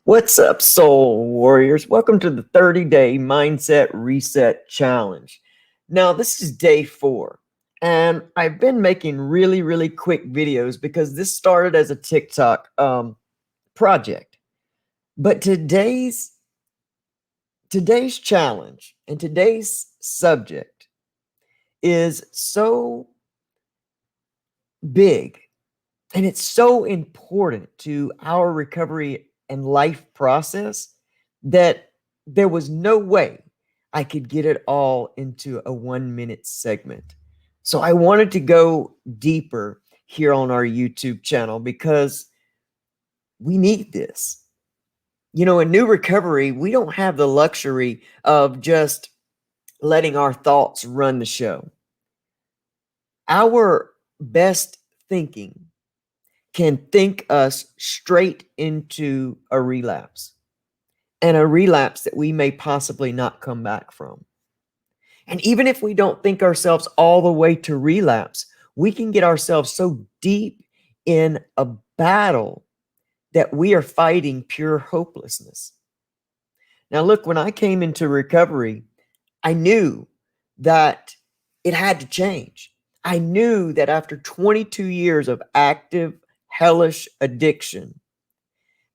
What's up, Soul Warriors? Welcome to the 30-day Mindset Reset Challenge. Now, this is day 4, and I've been making really quick videos because this started as a TikTok project. But today's challenge and today's subject is so big, and it's so important to our recovery and life process that there was no way I could get it all into a 1-minute segment. So I wanted to go deeper here on our YouTube channel because we need this. You know, in new recovery, we don't have the luxury of just letting our thoughts run the show. Our best thinking can think us straight into a relapse, and a relapse that we may possibly not come back from. And even if we don't think ourselves all the way to relapse, we can get ourselves so deep in a battle that we are fighting pure hopelessness. Now, look, when I came into recovery, I knew that it had to change. I knew that after 22 years of active, hellish addiction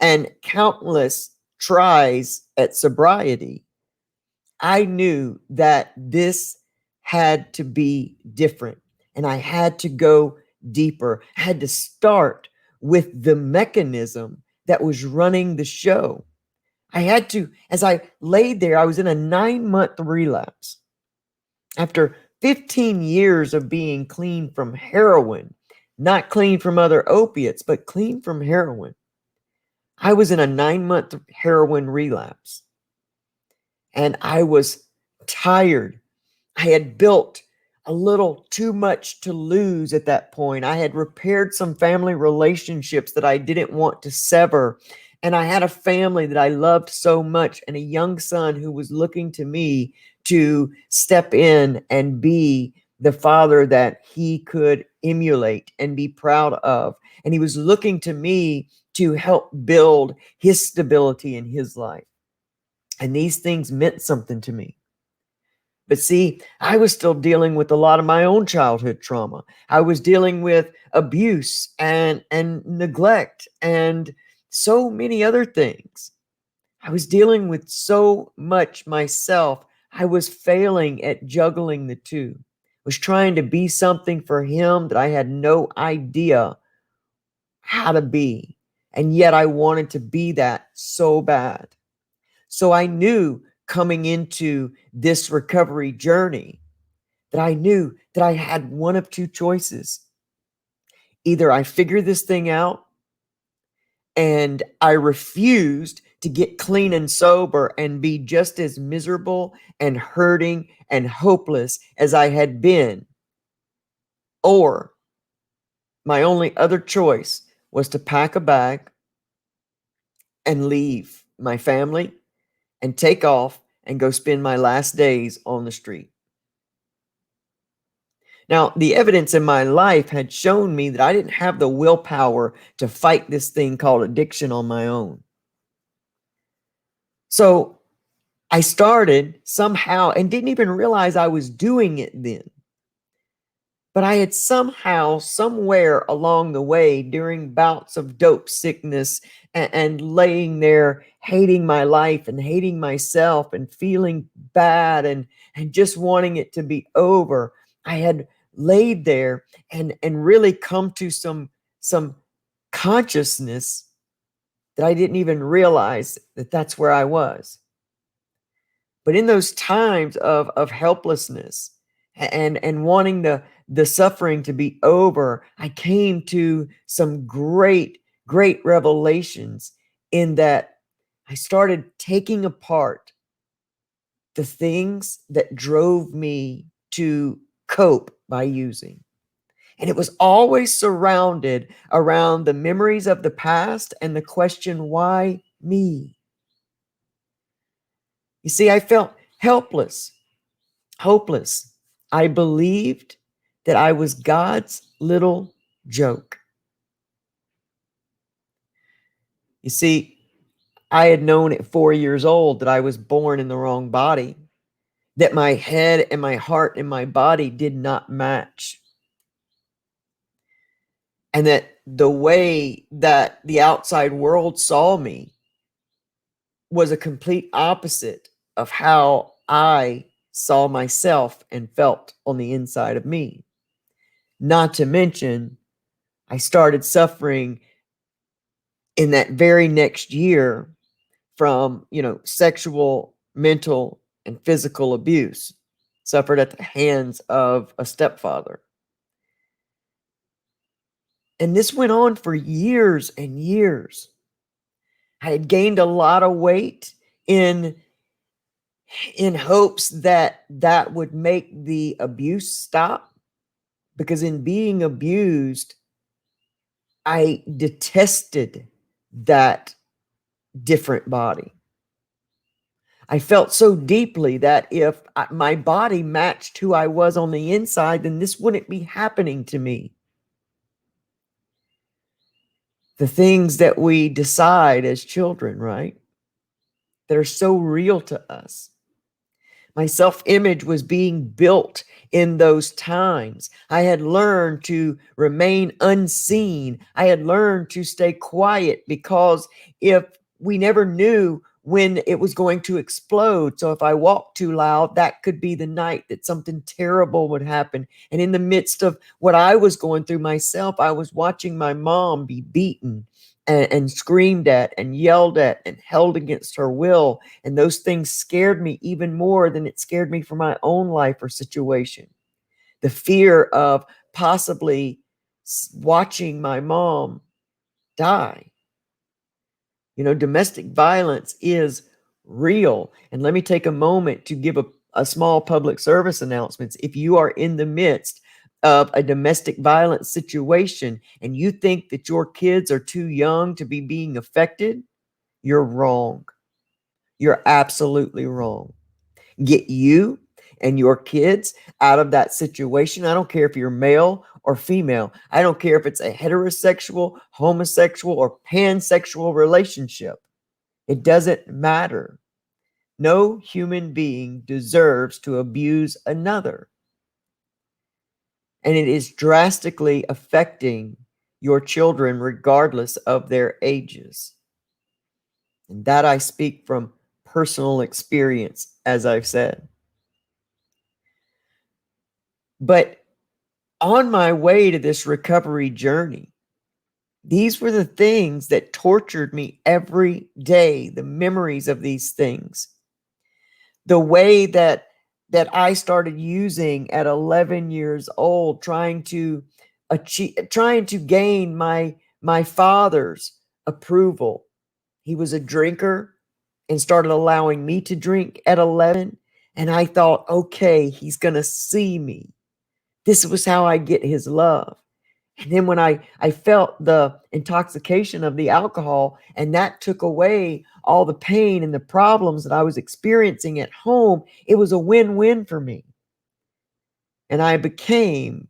and countless tries at sobriety, I knew that this had to be different, and I had to go deeper. I had to start with the mechanism that was running the show. I had to, as I laid there, I was in a 9-month relapse. After 15 years of being clean from heroin, not clean from other opiates, but clean from heroin, I was in a 9-month heroin relapse, and I was tired. I had built a little too much to lose at that point. I had repaired some family relationships that I didn't want to sever. And I had a family that I loved so much and a young son who was looking to me to step in and be the father that he could emulate and be proud of. And he was looking to me to help build his stability in his life. And these things meant something to me. But see, I was still dealing with a lot of my own childhood trauma. I was dealing with abuse and neglect and so many other things. I was dealing with so much myself. I was failing at juggling the two. I was trying to be something for him that I had no idea how to be. And yet I wanted to be that so bad. So I knew coming into this recovery journey that I knew that I had one of two choices. Either I figure this thing out and I refused to get clean and sober and be just as miserable and hurting and hopeless as I had been. Or my only other choice was to pack a bag and leave my family and take off and go spend my last days on the street. Now, the evidence in my life had shown me that I didn't have the willpower to fight this thing called addiction on my own. So I started somehow and didn't even realize I was doing it then. But I had somehow, somewhere along the way, during bouts of dope sickness and laying there hating my life and hating myself and feeling bad and just wanting it to be over, I had laid there and really come to some consciousness that I didn't even realize that that's where I was. But in those times of helplessness and wanting the suffering to be over, I came to some great revelations in that I started taking apart the things that drove me to cope by using. And it was always surrounded around the memories of the past and the question, why me? You see, I felt helpless, hopeless. I believed that I was God's little joke. You see, I had known at 4 years old that I was born in the wrong body, that my head and my heart and my body did not match. And that the way that the outside world saw me was a complete opposite of how I saw myself and felt on the inside of me. Not to mention, I started suffering in that very next year from, sexual, mental, and physical abuse, suffered at the hands of a stepfather. And this went on for years and years. I had gained a lot of weight in hopes that that would make the abuse stop, because in being abused, I detested that different body. I felt so deeply that if my body matched who I was on the inside, then this wouldn't be happening to me. The things that we decide as children, right? That are so real to us. My self-image was being built in those times. I had learned to remain unseen. I had learned to stay quiet, because if we never knew when it was going to explode. So if I walked too loud, that could be the night that something terrible would happen. And in the midst of what I was going through myself, I was watching my mom be beaten and screamed at and yelled at and held against her will. And those things scared me even more than it scared me for my own life or situation. The fear of possibly watching my mom die. Domestic violence is real. And let me take a moment to give a small public service announcement. If you are in the midst of a domestic violence situation and you think that your kids are too young to be being affected, you're wrong. You're absolutely wrong. Get you and your kids out of that situation. I don't care if you're male or female. I don't care if it's a heterosexual, homosexual, or pansexual relationship. It doesn't matter. No human being deserves to abuse another. And it is drastically affecting your children regardless of their ages. And that I speak from personal experience, as I've said. But on my way to this recovery journey, these were the things that tortured me every day, the memories of these things. The way that I started using at 11 years old, trying to gain my father's approval. He was a drinker and started allowing me to drink at 11. And I thought, okay, he's going to see me. This was how I get his love. And then when I felt the intoxication of the alcohol, and that took away all the pain and the problems that I was experiencing at home, it was a win-win for me. And I became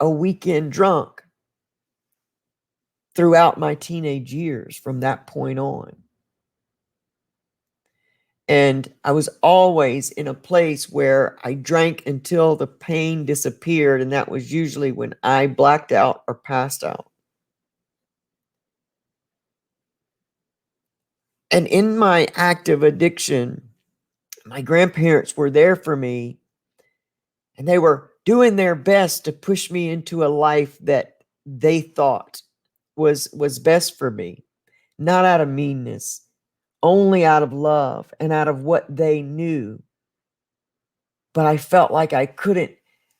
a weekend drunk throughout my teenage years from that point on. And I was always in a place where I drank until the pain disappeared, and that was usually when I blacked out or passed out. And in my active addiction, my grandparents were there for me, and they were doing their best to push me into a life that they thought was best for me, not out of meanness, only out of love and out of what they knew. But I felt like I couldn't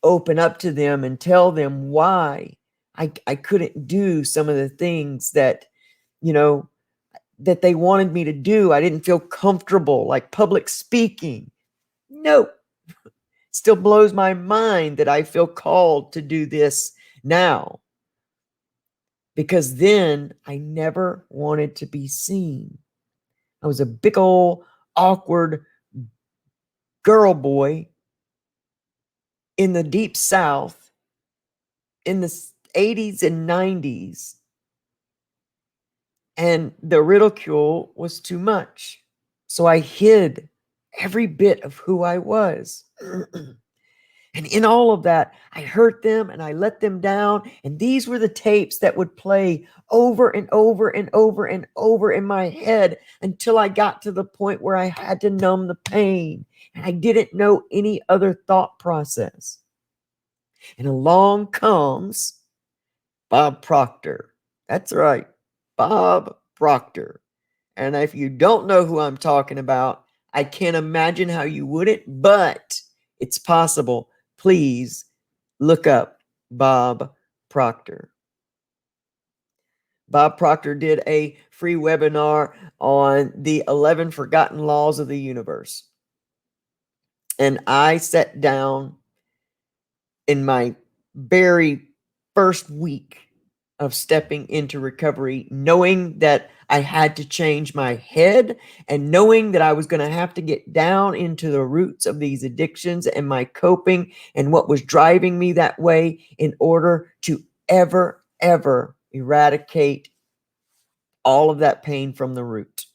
open up to them and tell them why I couldn't do some of the things that, that they wanted me to do. I didn't feel comfortable, like public speaking. No, still blows my mind that I feel called to do this now. Because then I never wanted to be seen. I was a big old awkward girl boy in the deep South in the 80s and 90s. And the ridicule was too much. So I hid every bit of who I was. And in all of that, I hurt them and I let them down. And these were the tapes that would play over and over and over and over in my head until I got to the point where I had to numb the pain. And I didn't know any other thought process. And along comes Bob Proctor. That's right, Bob Proctor. And if you don't know who I'm talking about, I can't imagine how you wouldn't, but it's possible. Please look up Bob Proctor. Bob Proctor did a free webinar on the 11 forgotten laws of the universe. And I sat down in my very first week of stepping into recovery, knowing that I had to change my head and knowing that I was going to have to get down into the roots of these addictions and my coping and what was driving me that way in order to ever eradicate all of that pain from the root.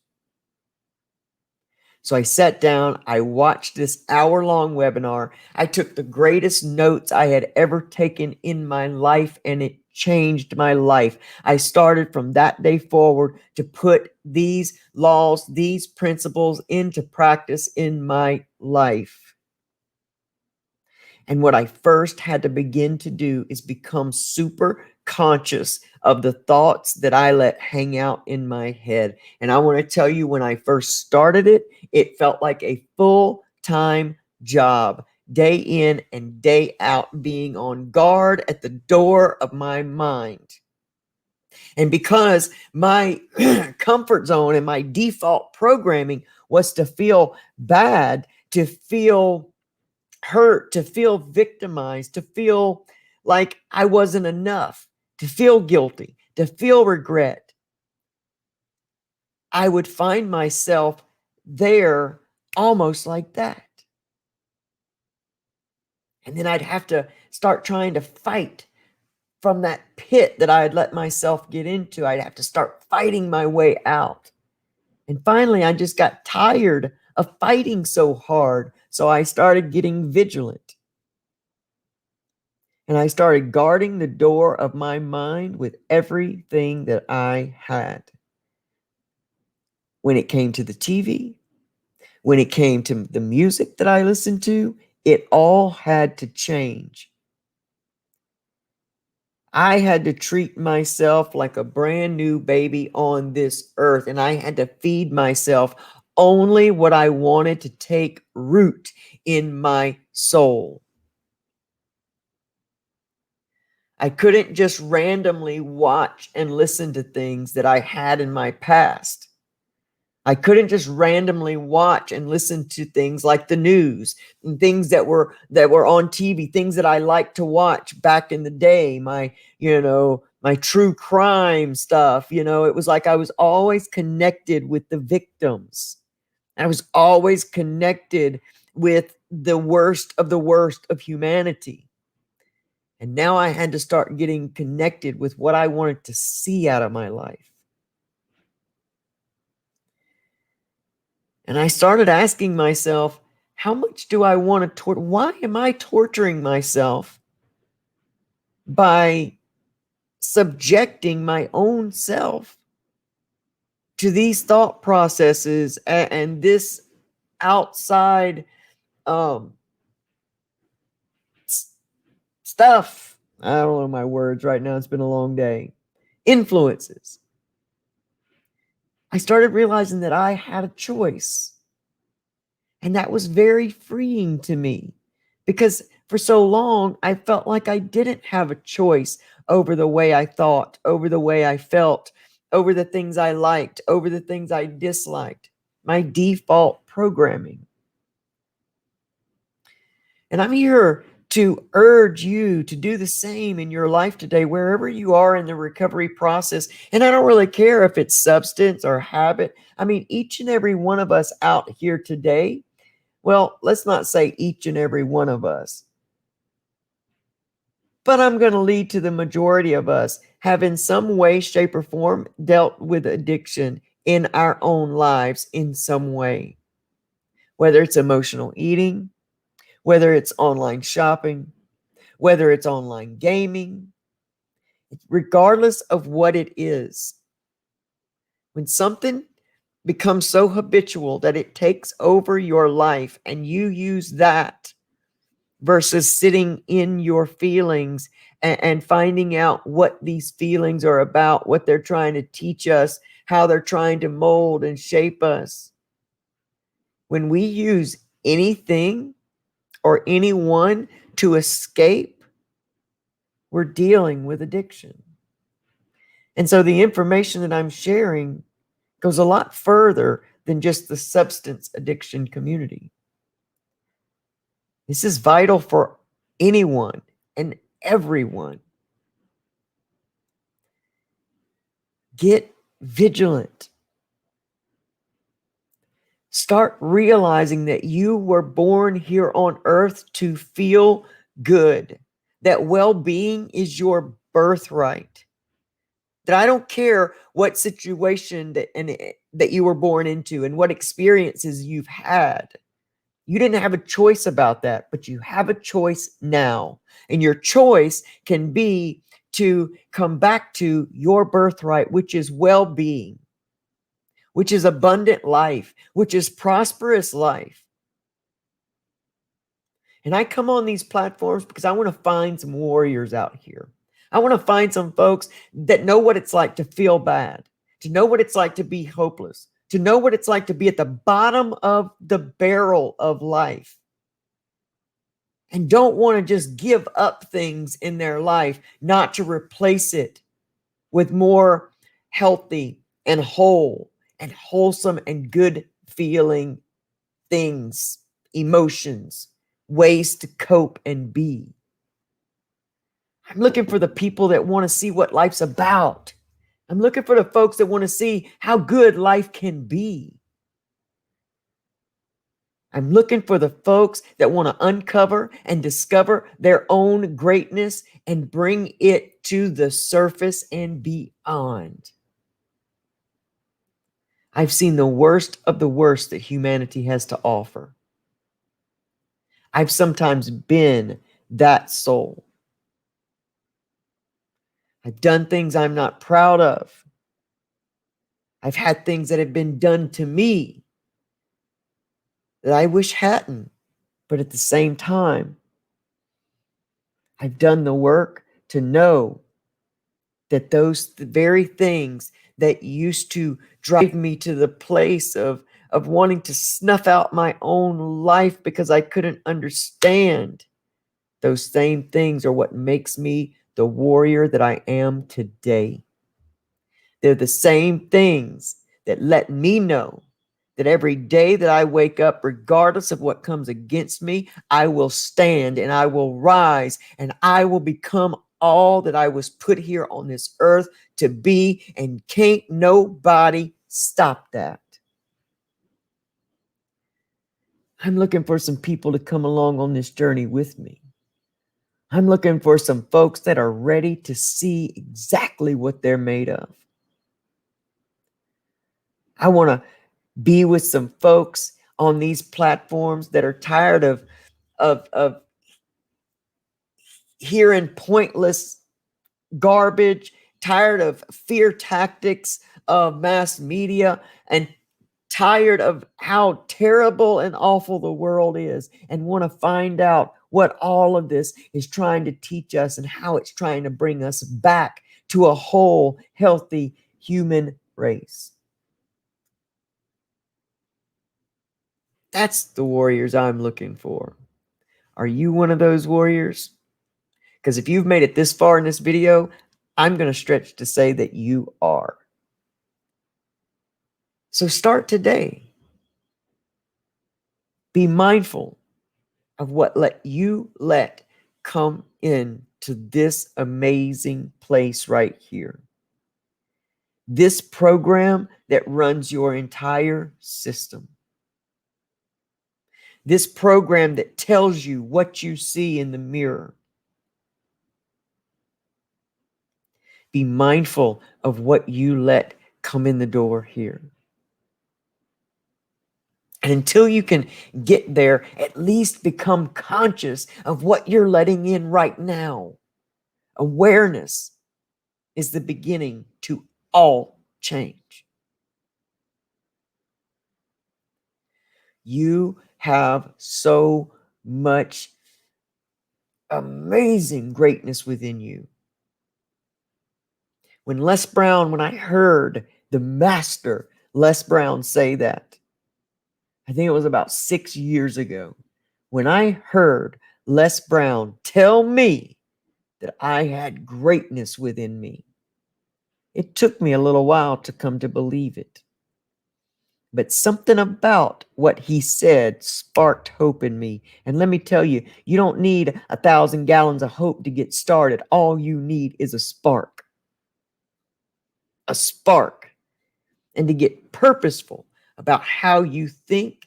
So I sat down, I watched this hour-long webinar. I took the greatest notes I had ever taken in my life, and it changed my life. I started from that day forward to put these laws, these principles into practice in my life. And what I first had to begin to do is become super conscious of the thoughts that I let hang out in my head. And I want to tell you, when I first started it, it felt like a full-time job, day in and day out, being on guard at the door of my mind. And because my comfort zone and my default programming was to feel bad, to feel hurt, to feel victimized, to feel like I wasn't enough, to feel guilty, to feel regret, I would find myself there almost like that. And then I'd have to start trying to fight from that pit that I had let myself get into. I'd have to start fighting my way out. And finally, I just got tired of fighting so hard. So I started getting vigilant. And I started guarding the door of my mind with everything that I had. When it came to the TV, when it came to the music that I listened to, it all had to change. I had to treat myself like a brand new baby on this earth, and I had to feed myself only what I wanted to take root in my soul. I couldn't just randomly watch and listen to things that I had in my past. I couldn't just randomly watch and listen to things like the news and things that were on TV, things that I liked to watch back in the day, my true crime stuff. It was like I was always connected with the victims. I was always connected with the worst of humanity. And now I had to start getting connected with what I wanted to see out of my life. And I started asking myself, how much do I want to why am I torturing myself by subjecting my own self to these thought processes and this outside stuff? I don't know my words right now. It's been a long day. Influences. I started realizing that I had a choice. And that was very freeing to me, because for so long, I felt like I didn't have a choice over the way I thought, over the way I felt, over the things I liked, over the things I disliked, my default programming. And I'm here to urge you to do the same in your life today, wherever you are in the recovery process. And I don't really care if it's substance or habit. I mean, each and every one of us out here today, well, let's not say each and every one of us. But I'm going to lead to the majority of us have in some way, shape, or form dealt with addiction in our own lives in some way, whether it's emotional eating, whether it's online shopping, whether it's online gaming, regardless of what it is. When something becomes so habitual that it takes over your life and you use that versus sitting in your feelings and finding out what these feelings are about, what they're trying to teach us, how they're trying to mold and shape us. When we use anything or anyone to escape, we're dealing with addiction. And so the information that I'm sharing goes a lot further than just the substance addiction community. This is vital for anyone and everyone. Get vigilant. Start realizing that you were born here on earth to feel good, that well-being is your birthright. That I don't care what situation that you were born into and what experiences you've had. You didn't have a choice about that, but you have a choice now. And your choice can be to come back to your birthright, which is well-being, which is abundant life, which is prosperous life. And I come on these platforms because I want to find some warriors out here. I want to find some folks that know what it's like to feel bad, to know what it's like to be hopeless, to know what it's like to be at the bottom of the barrel of life and don't want to just give up things in their life, not to replace it with more healthy and whole and wholesome and good feeling things, emotions, ways to cope and be. I'm looking for the people that want to see what life's about. I'm looking for the folks that want to see how good life can be. I'm looking for the folks that want to uncover and discover their own greatness and bring it to the surface and beyond. I've seen the worst of the worst that humanity has to offer. I've sometimes been that soul. I've done things I'm not proud of. I've had things that have been done to me that I wish hadn't. But at the same time, I've done the work to know that those very things that used to drive me to the place of wanting to snuff out my own life because I couldn't understand, those same things are what makes me the warrior that I am today. They're the same things that let me know that every day that I wake up, regardless of what comes against me, I will stand and I will rise and I will become all that I was put here on this earth to be, and can't nobody stop that. I'm looking for some people to come along on this journey with me. I'm looking for some folks that are ready to see exactly what they're made of. I want to be with some folks on these platforms that are tired of hearing pointless garbage, tired of fear tactics of mass media, and tired of how terrible and awful the world is, and want to find out what all of this is trying to teach us and how it's trying to bring us back to a whole, healthy human race. That's the warriors I'm looking for. Are you one of those warriors? Because if you've made it this far in this video, I'm going to stretch to say that you are. So start today. Be mindful of what you let come in to this amazing place right here. This program that runs your entire system. This program that tells you what you see in the mirror. Be mindful of what you let come in the door here. And until you can get there, at least become conscious of what you're letting in right now. Awareness is the beginning to all change. You have so much amazing greatness within you. When I heard the master Les Brown say that, I think it was about 6 years ago, when I heard Les Brown tell me that I had greatness within me, it took me a little while to come to believe it. But something about what he said sparked hope in me. And let me tell you, you don't need 1,000 gallons of hope to get started. All you need is a spark. A spark. And to get purposeful about how you think,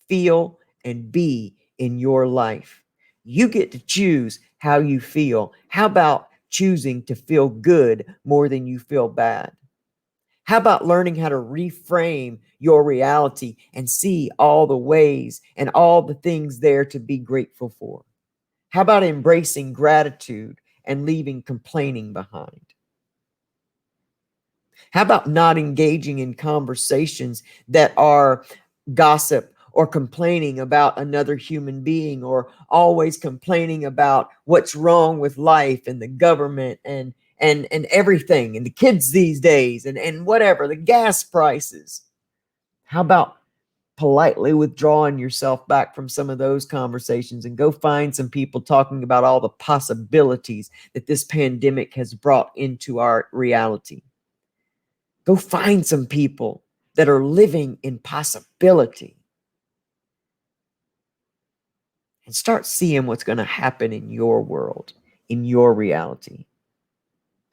feel, and be in your life. You get to choose how you feel. How about choosing to feel good more than you feel bad? How about learning how to reframe your reality and see all the ways and all the things there to be grateful for? How about embracing gratitude and leaving complaining behind? How about not engaging in conversations that are gossip or complaining about another human being, or always complaining about what's wrong with life and the government and everything and the kids these days and whatever, the gas prices? How about politely withdrawing yourself back from some of those conversations and go find some people talking about all the possibilities that this pandemic has brought into our reality? Go find some people that are living in possibility and start seeing what's going to happen in your world, in your reality.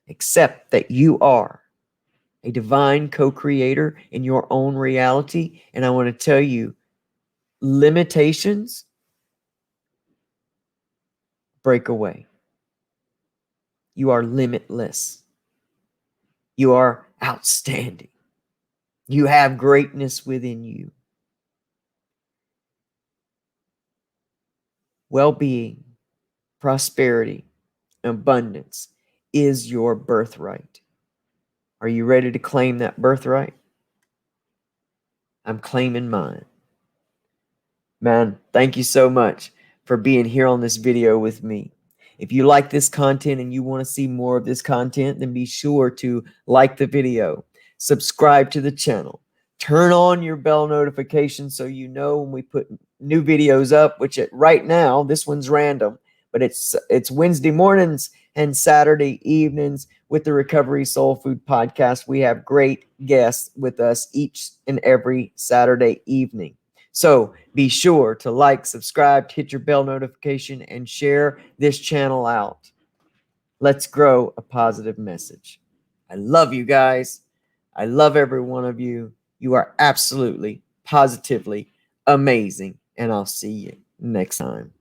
Accept that you are a divine co-creator in your own reality. And I want to tell you, limitations break away. You are limitless. You are outstanding. You have greatness within you. Well-being, prosperity, abundance is your birthright. Are you ready to claim that birthright? I'm claiming mine. Man, thank you so much for being here on this video with me. If you like this content and you want to see more of this content, then be sure to like the video, subscribe to the channel, turn on your bell notifications so you know when we put new videos up, which right now, this one's random, but it's Wednesday mornings and Saturday evenings with the Recovery Soul Food Podcast. We have great guests with us each and every Saturday evening. So be sure to like, subscribe, hit your bell notification, and share this channel out. Let's grow a positive message. I love you guys. I love every one of you. You are absolutely, positively amazing. And I'll see you next time.